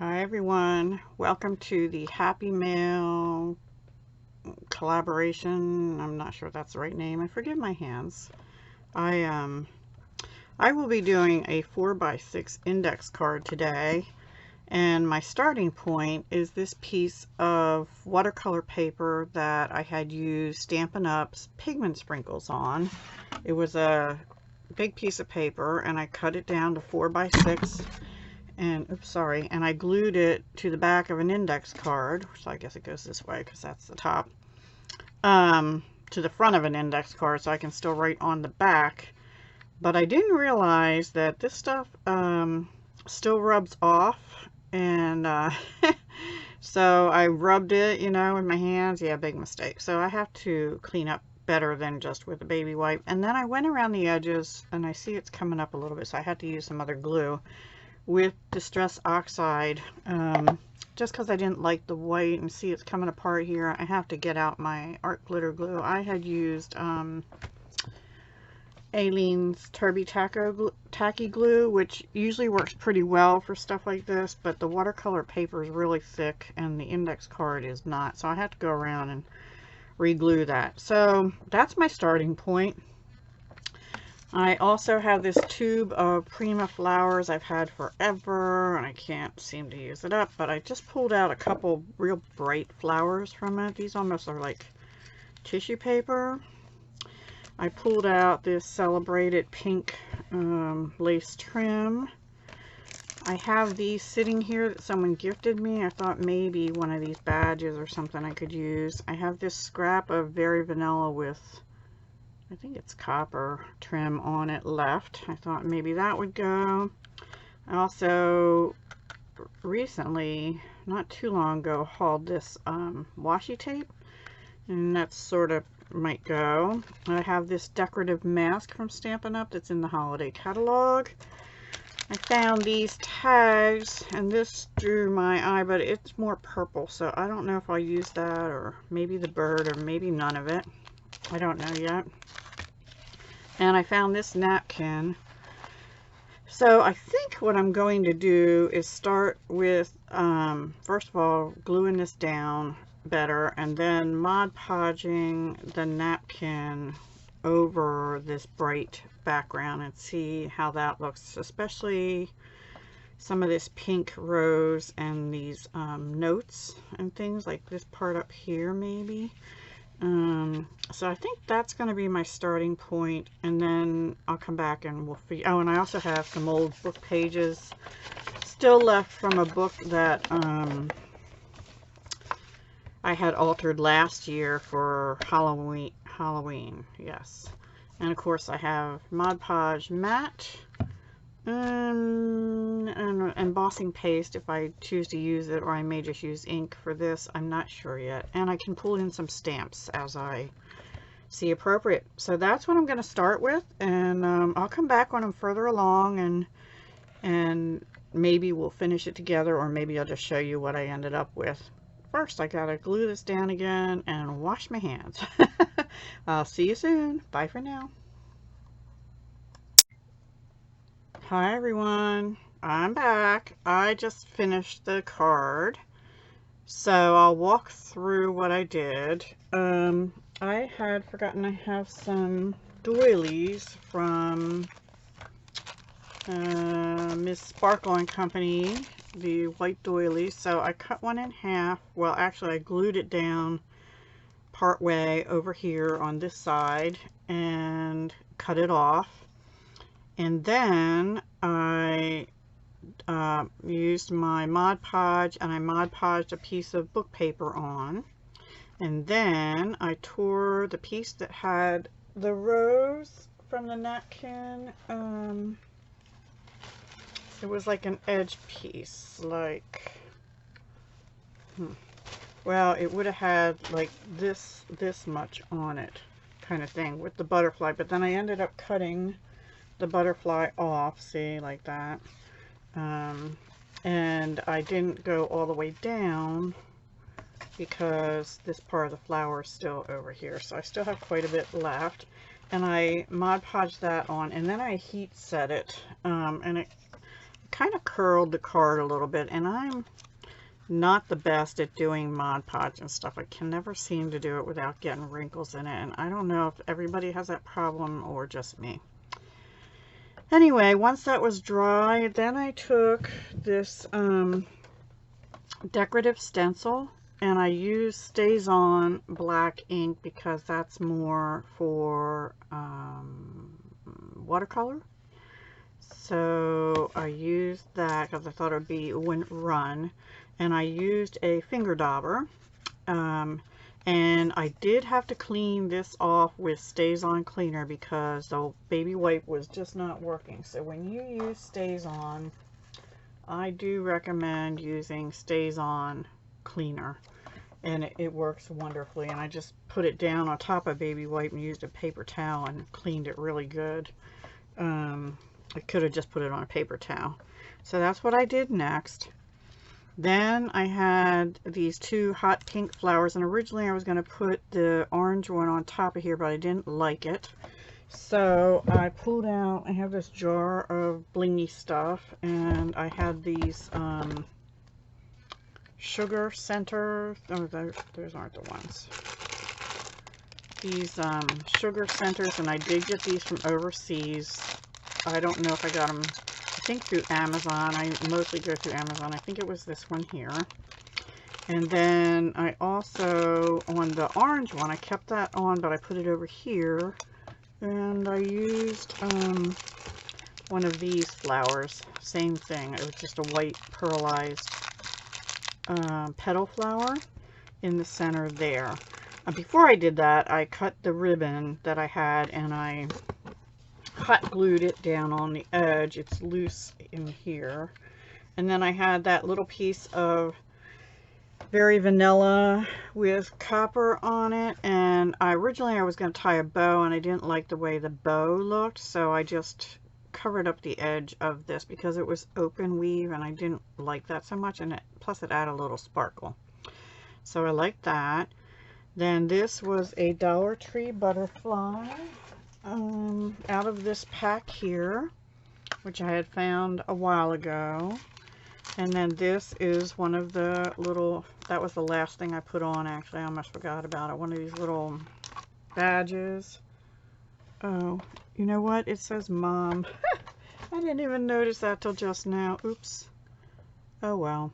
Hi everyone, welcome to the Happymail collaboration. I'm not sure if that's the right name. I forgive my hands. I will be doing a 4x6 index card today, and my starting point is this piece of watercolor paper that I had used Stampin' Up's pigment sprinkles on. It was a big piece of paper and I cut it down to 4x6. And oops, sorry, and I glued it to the back of an index card, so I guess it goes this way because that's the top, to the front of an index card so I can still write on the back. But I didn't realize that this stuff still rubs off, and so I rubbed it, you know, in my hands. Yeah, big mistake. So I have to clean up better than just with a baby wipe. And then I went around the edges and I see it's coming up a little bit, so I had to use some other glue with Distress Oxide, just because I didn't like the white, and see it's coming apart here. I have to get out my art glitter glue. I had used Aleene's Turby Tacky Glue, which usually works pretty well for stuff like this, but the watercolor paper is really thick and the index card is not, so I have to go around and re-glue that. So that's my starting point. I also have this tube of Prima flowers I've had forever, and I can't seem to use it up, but I just pulled out a couple real bright flowers from it. These almost are like tissue paper. I pulled out this celebrated pink lace trim. I have these sitting here that someone gifted me. I thought maybe one of these badges or something I could use. I have this scrap of Very Vanilla with, I think it's copper trim on it left. I thought maybe that would go. I also recently, not too long ago, hauled this washi tape, and that sort of might go. I have this decorative mask from Stampin' Up that's in the holiday catalog. I found these tags, and this drew my eye, but it's more purple, so I don't know if I'll use that, or maybe the bird, or maybe none of it. I don't know yet. And I found this napkin. So I think what I'm going to do is start with, first of all, gluing this down better, and then Mod Podging the napkin over this bright background and see how that looks, especially some of this pink rose and these notes and things like this part up here maybe. So I think that's going to be my starting point, and then I'll come back and we'll figure. Oh, and I also have some old book pages still left from a book that I had altered last year for Halloween, yes. And of course I have Mod Podge matte and embossing paste if I choose to use it, or I may just use ink for this. I'm not sure yet. And I can pull in some stamps as I see appropriate. So that's what I'm going to start with, and I'll come back when I'm further along, and maybe we'll finish it together, or maybe I'll just show you what I ended up with. First, I gotta glue this down again and wash my hands. I'll see you soon. Bye for now. Hi everyone, I'm back. I just finished the card, so I'll walk through what I did. I had forgotten I have some doilies from Miss Sparkle & Company, the white doilies. So I cut one in half. Well, actually I glued it down part way over here on this side and cut it off. And then I used my Mod Podge, and I Mod Podged a piece of book paper on. And then I tore the piece that had the rose from the napkin. It was like an edge piece, like, well, it would have had like this much on it, kind of thing, with the butterfly. But then I ended up cutting the butterfly off, see, like that. And I didn't go all the way down because this part of the flower is still over here, so I still have quite a bit left. And I Mod Podged that on, and then I heat set it, and it kind of curled the card a little bit, and I'm not the best at doing Mod Podge and stuff. I can never seem to do it without getting wrinkles in it, and I don't know if everybody has that problem or just me. Anyway, once that was dry, then I took this decorative stencil, and I used Stays On black ink because that's more for watercolor. So I used that because I thought it wouldn't run, and I used a finger dauber, and I did have to clean this off with Stays On cleaner because the baby wipe was just not working. So when you use Stays On, I do recommend using Stays On cleaner, and it works wonderfully. And I just put it down on top of baby wipe and used a paper towel and cleaned it really good. I could have just put it on a paper towel. So that's what I did next. Then I had these two hot pink flowers, and originally I was going to put the orange one on top of here, but I didn't like it. So I pulled out, I have this jar of blingy stuff, and I had these sugar centers. Oh, those aren't the ones. These sugar centers, and I did get these from overseas. I don't know if I got them, I think through Amazon. I mostly go through Amazon. I think it was this one here. And then I also, on the orange one, I kept that on, but I put it over here. And I used one of these flowers. Same thing. It was just a white pearlized petal flower in the center there. Before I did that, I cut the ribbon that I had, and I hot glued it down on the edge. It's loose in here. And then I had that little piece of very vanilla with copper on it, and originally I was going to tie a bow, and I didn't like the way the bow looked, so I just covered up the edge of this because it was open weave, and I didn't like that so much, and plus it added a little sparkle. So I like that. Then this was a Dollar Tree butterfly out of this pack here, which I had found a while ago. And then this is one of the little, that was the last thing I put on, actually. I almost forgot about it. One of these little badges. Oh, you know what? It says Mom. I didn't even notice that till just now. Oops. Oh well.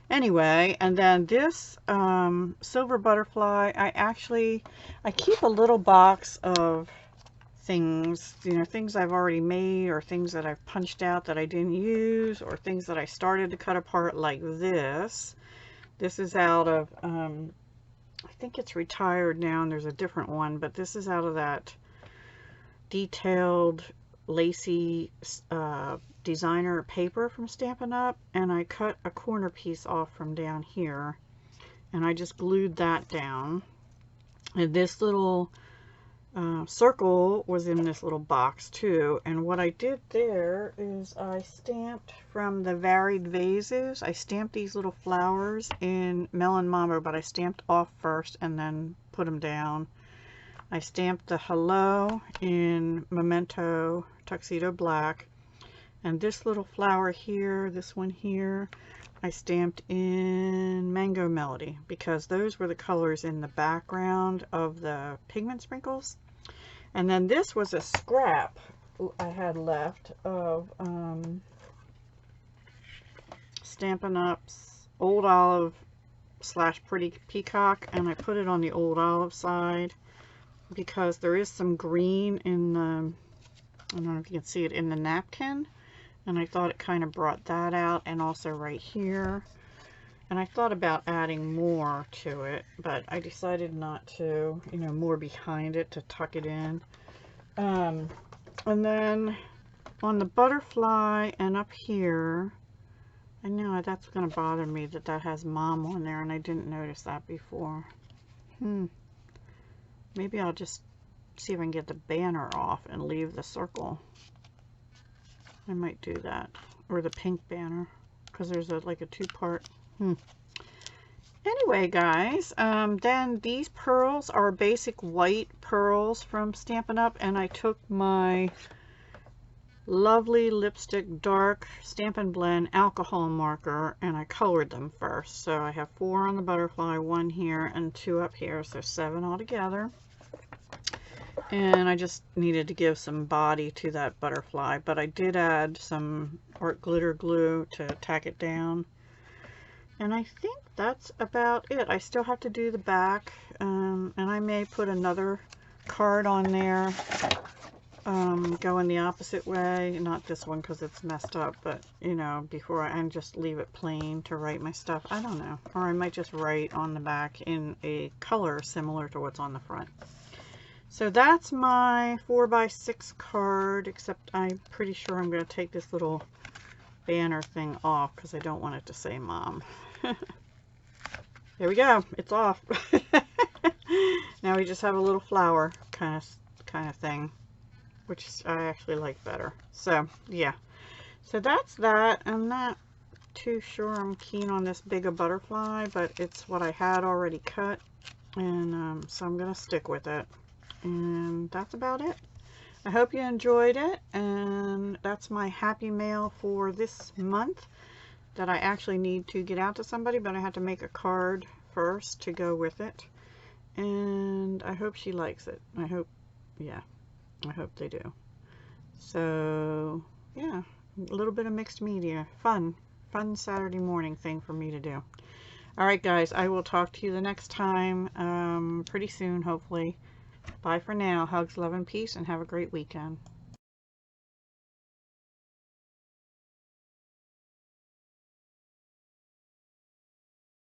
Anyway, and then this silver butterfly, I keep a little box of things, you know, things I've already made, or things that I've punched out that I didn't use, or things that I started to cut apart, like this. This is out of, I think it's retired now, and there's a different one, but this is out of that detailed lacy designer paper from Stampin' Up, and I cut a corner piece off from down here, and I just glued that down. And this little circle was in this little box too, and what I did there is I stamped from the varied vases. I stamped these little flowers in Melon Mambo, but I stamped off first and then put them down. I stamped the hello in Memento Tuxedo Black, and this little flower here, this one here, I stamped in Mango Melody because those were the colors in the background of the pigment sprinkles. And then this was a scrap I had left of Stampin' Up's Old Olive / Pretty Peacock, and I put it on the Old Olive side because there is some green in the, I don't know if you can see it, in the napkin, and I thought it kind of brought that out, and also right here. And I thought about adding more to it, but I decided not to, you know, more behind it to tuck it in. And then on the butterfly and up here, I know that's going to bother me that that has Mom on there, and I didn't notice that before. Maybe I'll just see if I can get the banner off and leave the circle. I might do that. Or the pink banner, because there's like a two-part. Anyway, guys, then these pearls are basic white pearls from Stampin' Up, and I took my lovely lipstick dark Stampin' Blend alcohol marker, and I colored them first. So I have 4 on the butterfly, 1 here and 2 up here, so 7 altogether. And I just needed to give some body to that butterfly, but I did add some art glitter glue to tack it down. And I think that's about it. I still have to do the back, and I may put another card on there, going the opposite way. Not this one because it's messed up, but you know, before and just leave it plain to write my stuff. I don't know. Or I might just write on the back in a color similar to what's on the front. So that's my 4x6 card, except I'm pretty sure I'm going to take this little banner thing off because I don't want it to say Mom. There we go. It's off. Now we just have a little flower kind of thing, which I actually like better. So yeah. So that's that. I'm not too sure I'm keen on this bigger butterfly, but it's what I had already cut, and so I'm going to stick with it. And that's about it. I hope you enjoyed it, and that's my happy mail for this month that I actually need to get out to somebody, but I have to make a card first to go with it. And I hope she likes it. I hope, yeah, I hope they do. So yeah, a little bit of mixed media. Fun Saturday morning thing for me to do. All right guys, I will talk to you the next time, pretty soon hopefully. Bye for now. Hugs, love, and peace, and have a great weekend.